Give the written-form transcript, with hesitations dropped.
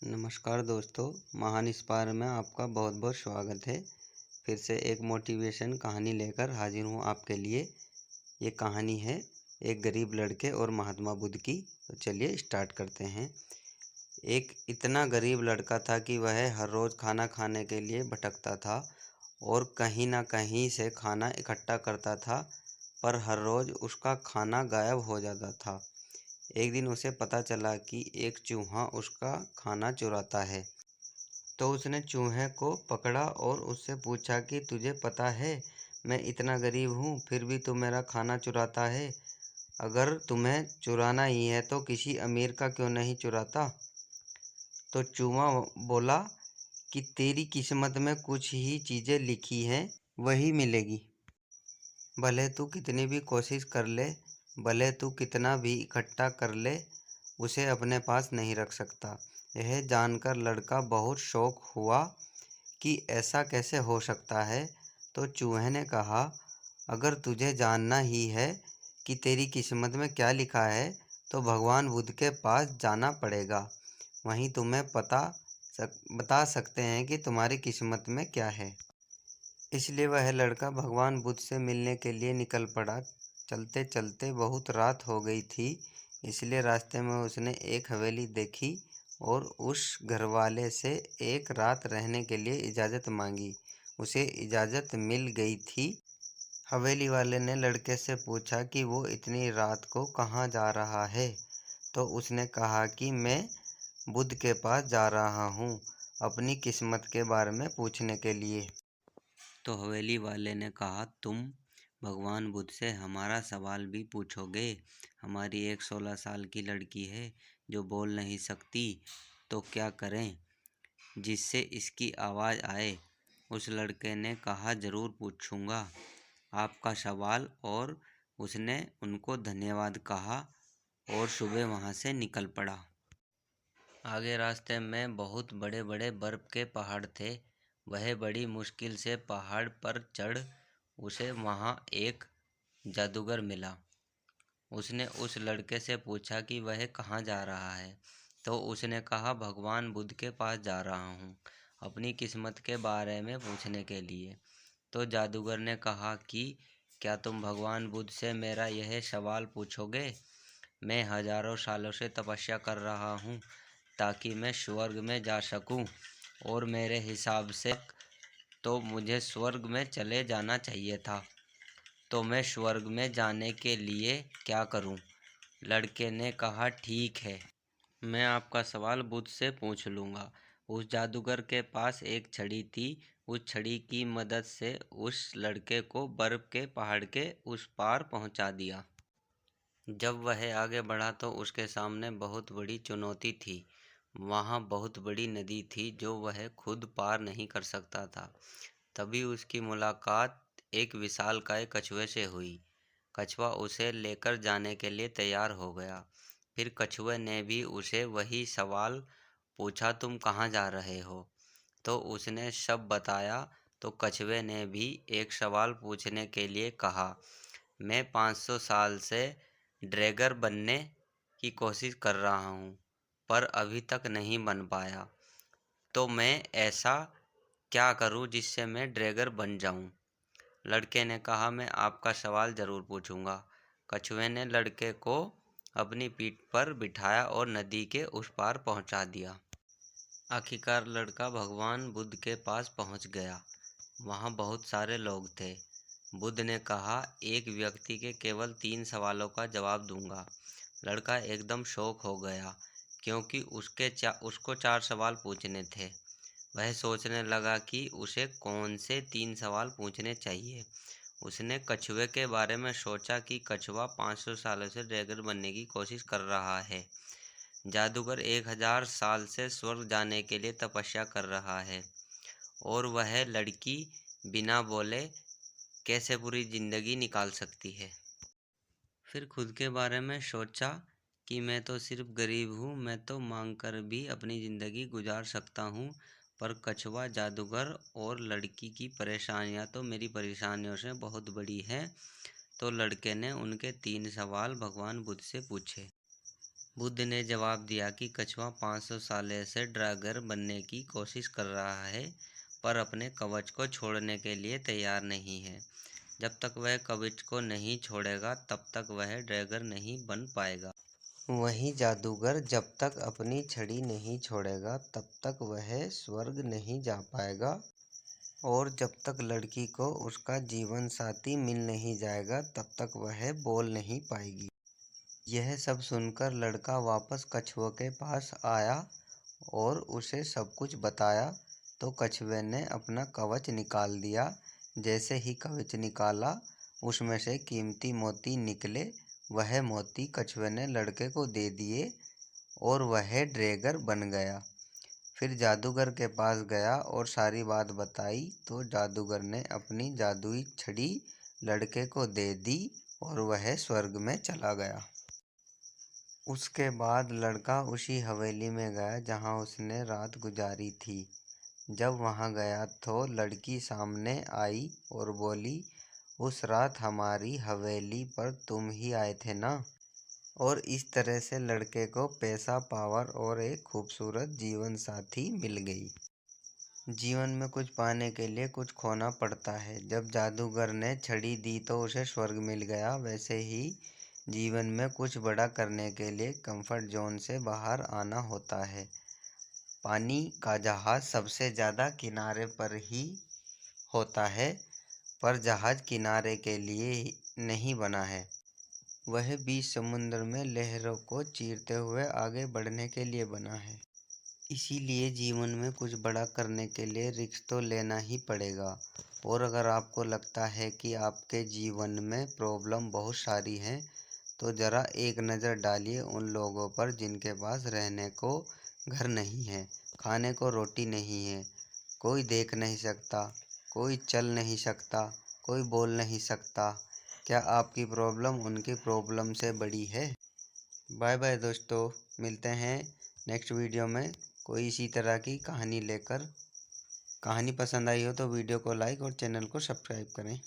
नमस्कार दोस्तों, महान इंस्पायर में आपका बहुत बहुत स्वागत है। फिर से एक मोटिवेशन कहानी लेकर हाजिर हूँ आपके लिए। ये कहानी है एक गरीब लड़के और महात्मा बुद्ध की। तो चलिए स्टार्ट करते हैं। एक इतना गरीब लड़का था कि वह हर रोज़ खाना खाने के लिए भटकता था और कहीं ना कहीं से खाना इकट्ठा करता था, पर हर रोज़ उसका खाना गायब हो जाता था। एक दिन उसे पता चला कि एक चूहा उसका खाना चुराता है। तो उसने चूहे को पकड़ा और उससे पूछा कि तुझे पता है मैं इतना गरीब हूँ फिर भी तू मेरा खाना चुराता है। अगर तुम्हें चुराना ही है तो किसी अमीर का क्यों नहीं चुराता। तो चूहा बोला कि तेरी किस्मत में कुछ ही चीज़ें लिखी हैं, वही मिलेगी। भले तू कितनी भी कोशिश कर ले, भले तू कितना भी इकट्ठा कर ले, उसे अपने पास नहीं रख सकता। यह जानकर लड़का बहुत शौक हुआ कि ऐसा कैसे हो सकता है। तो चूहे ने कहा, अगर तुझे जानना ही है कि तेरी किस्मत में क्या लिखा है तो भगवान बुद्ध के पास जाना पड़ेगा। वहीं तुम्हें बता सकते हैं कि तुम्हारी किस्मत में क्या है। इसलिए वह लड़का भगवान बुद्ध से मिलने के लिए निकल पड़ा। चलते चलते बहुत रात हो गई थी, इसलिए रास्ते में उसने एक हवेली देखी और उस घरवाले से एक रात रहने के लिए इजाज़त मांगी। उसे इजाज़त मिल गई थी। हवेली वाले ने लड़के से पूछा कि वो इतनी रात को कहाँ जा रहा है। तो उसने कहा कि मैं बुद्ध के पास जा रहा हूँ, अपनी किस्मत के बारे में पूछने के लिए। तो हवेली वाले ने कहा, तुम भगवान बुद्ध से हमारा सवाल भी पूछोगे। हमारी एक 16 साल की लड़की है जो बोल नहीं सकती, तो क्या करें जिससे इसकी आवाज़ आए। उस लड़के ने कहा, ज़रूर पूछूंगा आपका सवाल। और उसने उनको धन्यवाद कहा और सुबह वहाँ से निकल पड़ा। आगे रास्ते में बहुत बड़े बड़े बर्फ़ के पहाड़ थे। वह बड़ी मुश्किल से पहाड़ पर चढ़ उसे वहाँ एक जादूगर मिला। उसने उस लड़के से पूछा कि वह कहाँ जा रहा है। तो उसने कहा, भगवान बुद्ध के पास जा रहा हूँ, अपनी किस्मत के बारे में पूछने के लिए। तो जादूगर ने कहा कि क्या तुम भगवान बुद्ध से मेरा यह सवाल पूछोगे। मैं हजारों सालों से तपस्या कर रहा हूँ ताकि मैं स्वर्ग में जा सकूँ, और मेरे हिसाब से तो मुझे स्वर्ग में चले जाना चाहिए था। तो मैं स्वर्ग में जाने के लिए क्या करूं? लड़के ने कहा, ठीक है, मैं आपका सवाल बुद्ध से पूछ लूँगा। उस जादूगर के पास एक छड़ी थी। उस छड़ी की मदद से उस लड़के को बर्फ़ के पहाड़ के उस पार पहुंचा दिया। जब वह आगे बढ़ा तो उसके सामने बहुत बड़ी चुनौती थी। वहाँ बहुत बड़ी नदी थी जो वह खुद पार नहीं कर सकता था। तभी उसकी मुलाकात एक विशालकाय कछुए से हुई। कछुआ उसे लेकर जाने के लिए तैयार हो गया। फिर कछुए ने भी उसे वही सवाल पूछा, तुम कहाँ जा रहे हो। तो उसने सब बताया। तो कछुए ने भी एक सवाल पूछने के लिए कहा, मैं 500 साल से ड्रैगर बनने की कोशिश कर रहा हूँ, पर अभी तक नहीं बन पाया। तो मैं ऐसा क्या करूँ जिससे मैं ड्रैगर बन जाऊँ। लड़के ने कहा, मैं आपका सवाल ज़रूर पूछूंगा। कछुए ने लड़के को अपनी पीठ पर बिठाया और नदी के उस पार पहुंचा दिया। आखिरकार लड़का भगवान बुद्ध के पास पहुंच गया। वहां बहुत सारे लोग थे। बुद्ध ने कहा, एक व्यक्ति के केवल 3 सवालों का जवाब दूंगा। लड़का एकदम शॉक हो गया क्योंकि उसको 4 सवाल पूछने थे। वह सोचने लगा कि उसे कौन से 3 सवाल पूछने चाहिए। उसने कछुए के बारे में सोचा कि कछुआ 500 सालों से ड्रैगन बनने की कोशिश कर रहा है। जादूगर 1000 साल से स्वर्ग जाने के लिए तपस्या कर रहा है। और वह लड़की बिना बोले कैसे पूरी ज़िंदगी निकाल सकती है। फिर खुद के बारे में सोचा कि मैं तो सिर्फ गरीब हूँ, मैं तो मांग कर भी अपनी ज़िंदगी गुजार सकता हूँ, पर कछुआ, जादूगर और लड़की की परेशानियाँ तो मेरी परेशानियों से बहुत बड़ी हैं। तो लड़के ने उनके 3 सवाल भगवान बुद्ध से पूछे। बुद्ध ने जवाब दिया कि कछुआ 500 साल से ड्रैगन बनने की कोशिश कर रहा है, पर अपने कवच को छोड़ने के लिए तैयार नहीं है। जब तक वह कवच को नहीं छोड़ेगा, तब तक वह ड्रैगन नहीं बन पाएगा। वही जादूगर जब तक अपनी छड़ी नहीं छोड़ेगा, तब तक वह स्वर्ग नहीं जा पाएगा। और जब तक लड़की को उसका जीवन साथी मिल नहीं जाएगा, तब तक वह बोल नहीं पाएगी। यह सब सुनकर लड़का वापस कछुए के पास आया और उसे सब कुछ बताया। तो कछुए ने अपना कवच निकाल दिया। जैसे ही कवच निकाला, उसमें से कीमती मोती निकले। वह मोती कछुए ने लड़के को दे दिए और वह ड्रैगन बन गया। फिर जादूगर के पास गया और सारी बात बताई। तो जादूगर ने अपनी जादुई छड़ी लड़के को दे दी और वह स्वर्ग में चला गया। उसके बाद लड़का उसी हवेली में गया जहाँ उसने रात गुजारी थी। जब वहाँ गया तो लड़की सामने आई और बोली, उस रात हमारी हवेली पर तुम ही आए थे ना। और इस तरह से लड़के को पैसा, पावर और एक खूबसूरत जीवन साथी मिल गई। जीवन में कुछ पाने के लिए कुछ खोना पड़ता है। जब जादूगर ने छड़ी दी तो उसे स्वर्ग मिल गया। वैसे ही जीवन में कुछ बड़ा करने के लिए कंफर्ट जोन से बाहर आना होता है। पानी का जहाज सबसे ज़्यादा किनारे पर ही होता है, पर जहाज किनारे के लिए नहीं बना है। वह बीच समुद्र में लहरों को चीरते हुए आगे बढ़ने के लिए बना है। इसीलिए जीवन में कुछ बड़ा करने के लिए रिस्क तो लेना ही पड़ेगा। और अगर आपको लगता है कि आपके जीवन में प्रॉब्लम बहुत सारी हैं, तो ज़रा एक नज़र डालिए उन लोगों पर जिनके पास रहने को घर नहीं है, खाने को रोटी नहीं है, कोई देख नहीं सकता, कोई चल नहीं सकता, कोई बोल नहीं सकता। क्या आपकी प्रॉब्लम उनकी प्रॉब्लम से बड़ी है? बाय बाय दोस्तों, मिलते हैं नेक्स्ट वीडियो में कोई इसी तरह की कहानी लेकर। कहानी पसंद आई हो तो वीडियो को लाइक और चैनल को सब्सक्राइब करें।